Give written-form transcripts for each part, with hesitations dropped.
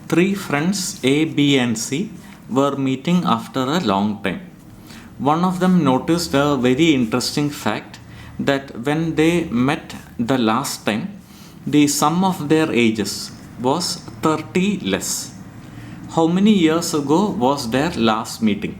Three friends A, B, and C were meeting after a long time. One of them noticed a very interesting fact that when they met the last time, the sum of their ages was 30 less. How many years ago was their last meeting?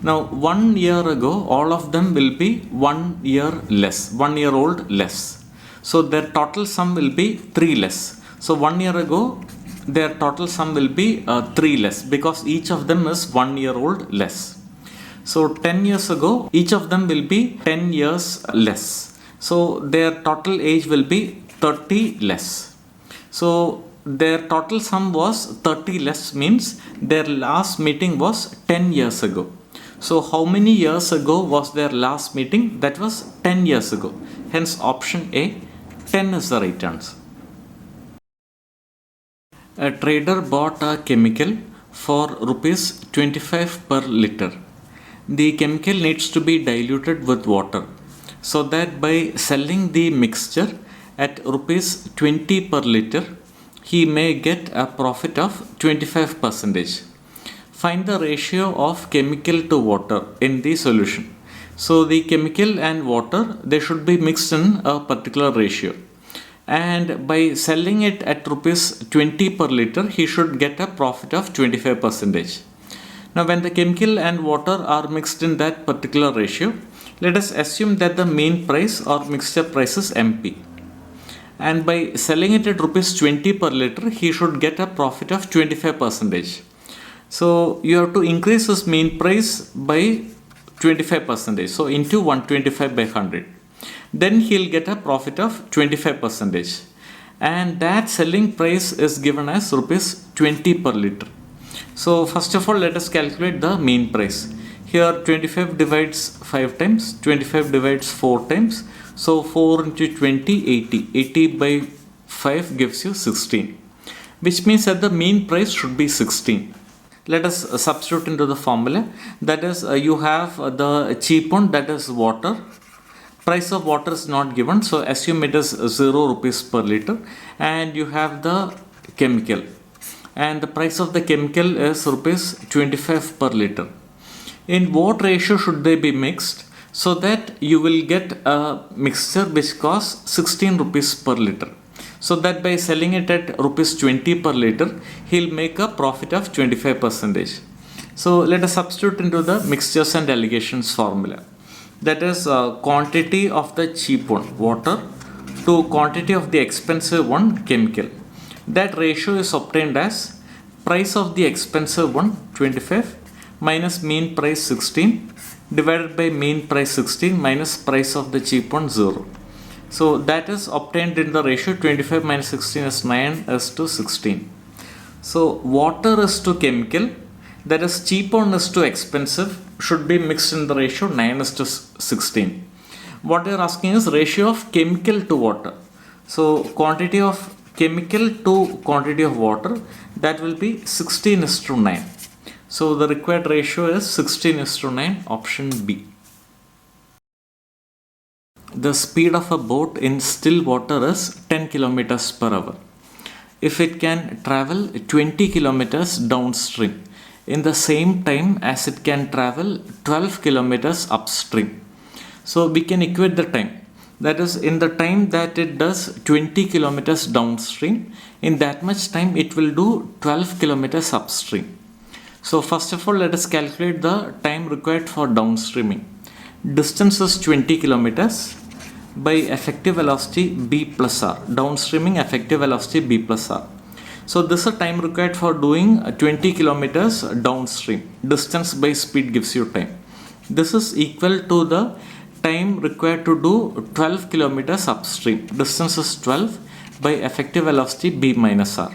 Now, 1 year ago, all of them will be 1 year less, 1 year old less. So, their total sum will be 3 less. So, 1 year ago, their total sum will be 3 less because each of them is 1 year old less. So, 10 years ago, each of them will be 10 years less. So, their total age will be 30 less. So, their total sum was 30 less means their last meeting was 10 years ago. So, how many years ago was their last meeting? That was 10 years ago. Hence, option A, 10 is the right answer. A trader bought a chemical for rupees 25 per liter. The chemical needs to be diluted with water so that by selling the mixture at rupees 20 per liter, he may get a profit of 25%. Find the ratio of chemical to water in the solution. So the chemical and water, they should be mixed in a particular ratio. And by selling it at rupees 20 per liter, he should get a profit of 25%. Now, when the chemical and water are mixed in that particular ratio, let us assume that the mean price or mixture price is MP. And by selling it at rupees 20 per liter, he should get a profit of 25%. So, you have to increase his mean price by 25%. So, into 125 by 100. Then he'll get a profit of 25%. And that selling price is given as rupees 20 per liter. So, first of all, let us calculate the mean price. Here 25 divides 5 times, 25 divides 4 times. So, 4 into 20, 80. 80 by 5 gives you 16. Which means that the mean price should be 16. Let us substitute into the formula. That is, you have the cheap one, that is water. Price of water is not given, so assume it is 0 rupees per liter. And you have the chemical. And the price of the chemical is rupees 25 per liter. In what ratio should they be mixed so that you will get a mixture which costs 16 rupees per liter? So that by selling it at rupees 20 per liter, he'll make a profit of 25%. So let us substitute into the mixtures and alligations formula. That is quantity of the cheap one, water, to quantity of the expensive one, chemical. That ratio is obtained as price of the expensive one, 25, minus mean price 16, divided by mean price 16 minus price of the cheap one, 0. So that is obtained in the ratio 25 minus 16 is 9 is to 16. So water is to chemical, that is cheap one is to expensive, should be mixed in the ratio 9 is to 16. What they are asking is ratio of chemical to water. So quantity of chemical to quantity of water, that will be 16 is to 9. So the required ratio is 16 is to 9, option B. The speed of a boat in still water is 10 kilometers per hour. If it can travel 20 kilometers downstream in the same time as it can travel 12 kilometers upstream. So we can equate the time. That is, in the time that it does 20 kilometers downstream, in that much time it will do 12 kilometers upstream. So first of all, let us calculate the time required for downstreaming. Distance is 20 kilometers by effective velocity b plus r. Downstreaming effective velocity b plus r. So this is the time required for doing 20 kilometers downstream. Distance by speed gives you time. This is equal to the time required to do 12 kilometers upstream. Distance is 12 by effective velocity b minus r.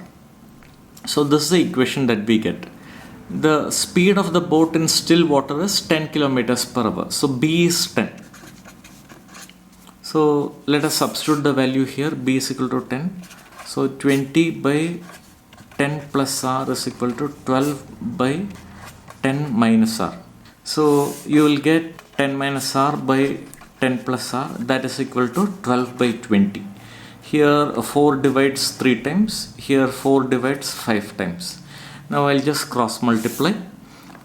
So this is the equation that we get. The speed of the boat in still water is 10 kilometers per hour. So b is 10. So let us substitute the value here. B is equal to 10. So 20 by 10 plus r is equal to 12 by 10 minus r. So you will get 10 minus r by 10 plus r, that is equal to 12 by 20. Here 4 divides 3 times, here 4 divides 5 times. Now I'll just cross multiply.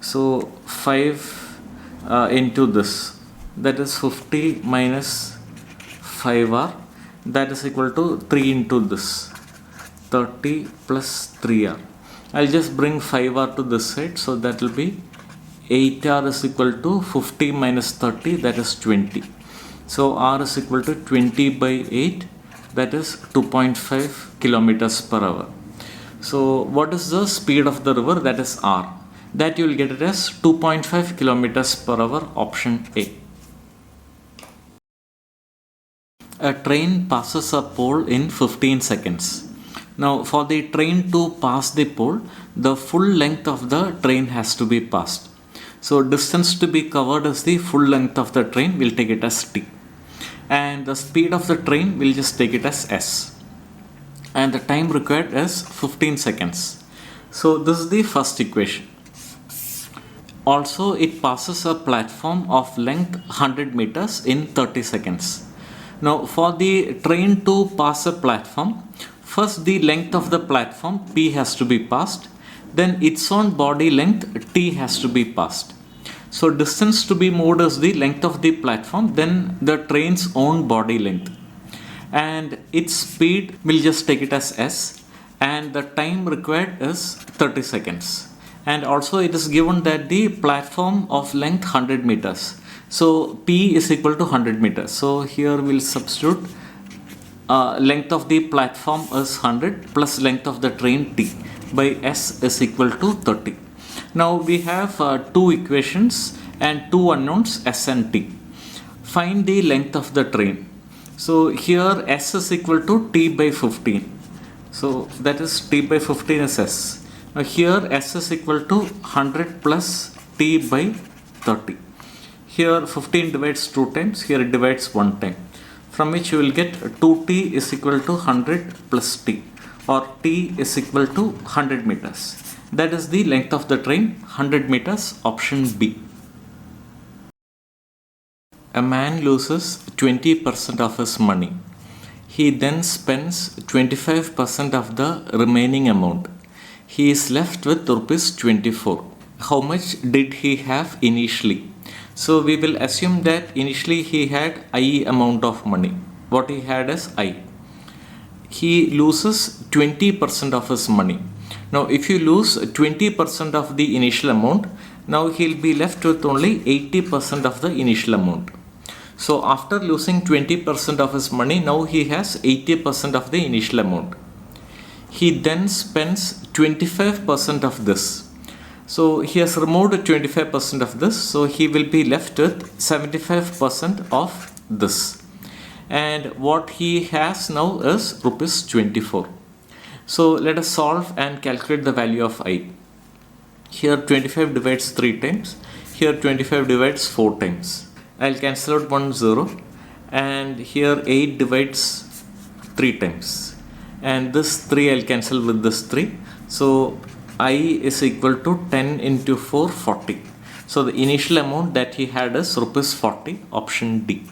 So 5 into this, that is 50 minus 5r, that is equal to 3 into this, 30 plus 3r. I'll just bring 5r to this side, so that will be 8r is equal to 50 minus 30, that is 20. So r is equal to 20 by 8, that is 2.5 kilometers per hour. So what is the speed of the river? That is r. That you will get it as 2.5 kilometers per hour, option A. A train passes a pole in 15 seconds. Now for the train to pass the pole, the full length of the train has to be passed. So distance to be covered is the full length of the train, we'll take it as t. And the speed of the train, we'll just take it as s. And the time required is 15 seconds. So this is the first equation. Also, it passes a platform of length 100 meters in 30 seconds. Now for the train to pass a platform, first the length of the platform p has to be passed, then its own body length t has to be passed. So distance to be moved is the length of the platform, then the train's own body length. And its speed, we'll just take it as s, and the time required is 30 seconds. And also it is given that the platform of length 100 meters. So p is equal to 100 meters. So here we'll substitute length of the platform is 100 plus length of the train t by s is equal to 30. Now we have two equations and two unknowns s and t. Find the length of the train. So here s is equal to t by 15. So that is t by 15 is s. Now here s is equal to 100 plus t by 30. Here 15 divides 2 times, here it divides 1 time. From which you will get 2t is equal to 100 plus t, or t is equal to 100 meters. That is the length of the train, 100 meters, option B. A man loses 20% of his money. He then spends 25% of the remaining amount. He is left with rupees 24. How much did he have initially? So we will assume that initially he had I amount of money. What he had is I. He loses 20% of his money. Now if you lose 20% of the initial amount, now he'll be left with only 80% of the initial amount. So after losing 20% of his money, now he has 80% of the initial amount. He then spends 25% of this. So he has removed 25% of this, so he will be left with 75% of this. And what he has now is rupees 24. So let us solve and calculate the value of I. Here 25 divides 3 times, here 25 divides 4 times. I'll cancel out 1 0, and here 8 divides 3 times. And this 3 I'll cancel with this 3. So I is equal to 10 into 4, 40. So the initial amount that he had is rupees 40, option D.